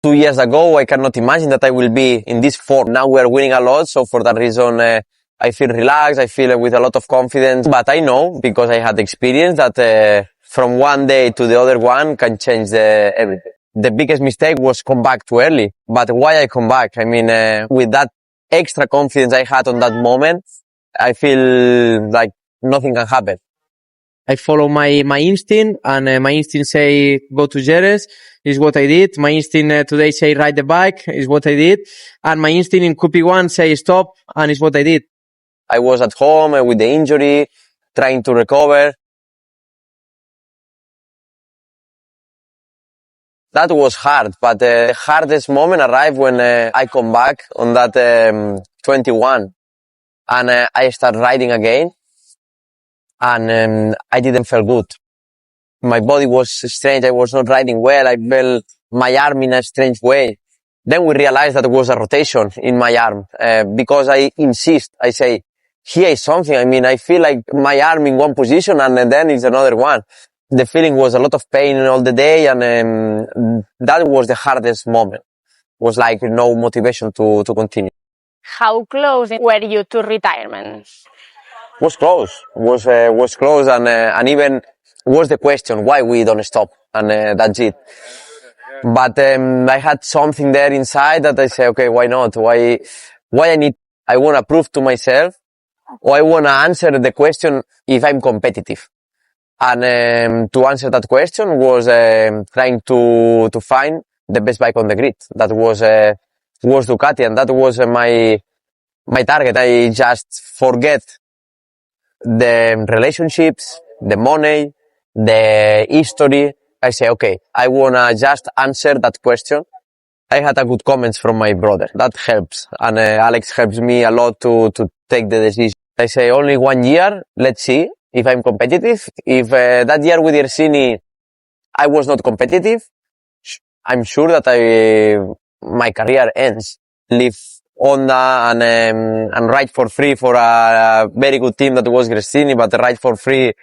2 years ago, I cannot imagine that I will be in this form. Now we are winning a lot, so for that reason, I feel relaxed, I feel with a lot of confidence. But I know, because I had experience, that from one day to the other one can change everything. The biggest mistake was come back too early. But why I come back? I mean, with that extra confidence I had on that moment, I feel like nothing can happen. I follow my instinct, and my instinct say go to Jerez, is what I did. My instinct today say ride the bike, is what I did. And my instinct in QP1 say stop, and is what I did. I was at home with the injury, trying to recover. That was hard, but the hardest moment arrived when I come back on that 21, and I start riding again, and I didn't feel good. My body was strange. I was not riding well. I felt my arm in a strange way. Then we realized that there was a rotation in my arm, because I insist. I say, here is something. I mean, I feel like my arm in one position and then it's another one. The feeling was a lot of pain all the day, and that was the hardest moment. Was like no motivation to continue. How close were you to retirement? Was close. Was close, and even was the question why we don't stop, and that's it. But I had something there inside that I say, okay, why not? Why I want to prove to myself, or I want to answer the question if I'm competitive. And to answer that question was trying to find the best bike on the grid. That was Ducati, and that was my target. I just forget the relationships, the money, the history. I say, okay, I wanna just answer that question. I had a good comments from my brother. That helps, and Alex helps me a lot to take the decision. I say only 1 year. Let's see if I'm competitive. If that year with Sini I was not competitive, I'm sure that my career ends. Leave Honda and ride for free for a very good team that was Gresini, but ride for free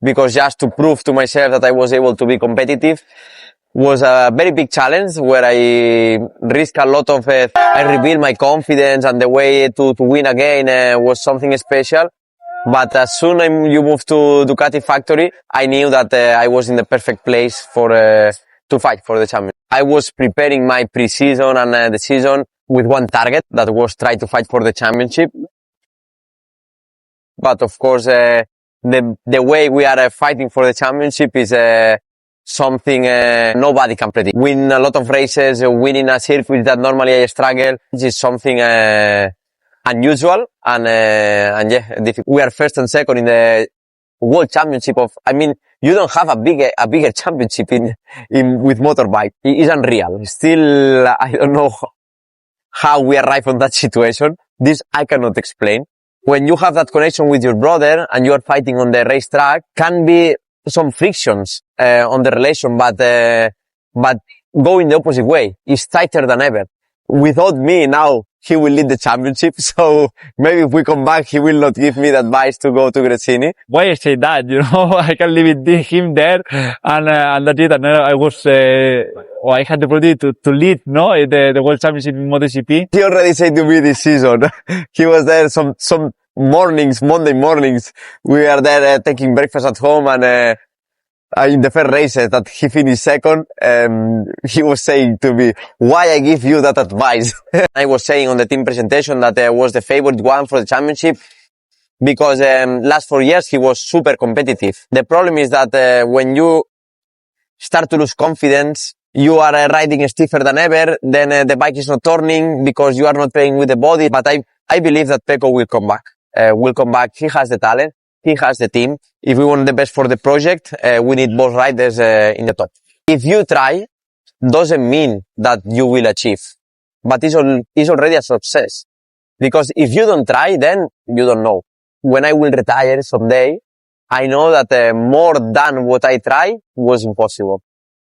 because just to prove to myself that I was able to be competitive was a very big challenge where I risk a lot of I rebuild my confidence, and the way to win again was something special. But as soon as you move to Ducati factory, I knew that I was in the perfect place for to fight for the champion. I was preparing my pre-season and the season with one target, that was try to fight for the championship. But of course, the way we are fighting for the championship is something nobody can predict. Win a lot of races, winning a circuit that normally I struggle, this is something unusual, and yeah, difficult. We are first and second in the world championship I mean, you don't have a bigger championship in with motorbike. It's unreal. Still, I don't know how we arrive on that situation. This I cannot explain. When you have that connection with your brother and you are fighting on the racetrack, can be some frictions on the relation, but going the opposite way. It's tighter than ever. Without me now, he will lead the championship, so maybe if we come back, he will not give me the advice to go to Gresini. Why I say that? You know, I can leave him there, and that's it. And I was, I had the opportunity to lead, no, the World Championship in MotoGP. He already said to me this season. He was there some mornings, Monday mornings. We are there taking breakfast at home, and in the first race that he finished second, he was saying to me, why I give you that advice? I was saying on the team presentation that I was the favorite one for the championship because last 4 years he was super competitive. The problem is that when you start to lose confidence, you are riding stiffer than ever, then the bike is not turning because you are not playing with the body. But I believe that Pecco will come back. He has the talent. He has the team. If we want the best for the project, we need both riders in the top. If you try, doesn't mean that you will achieve, but it's already a success. Because if you don't try, then you don't know. When I will retire someday, I know that more than what I try was impossible.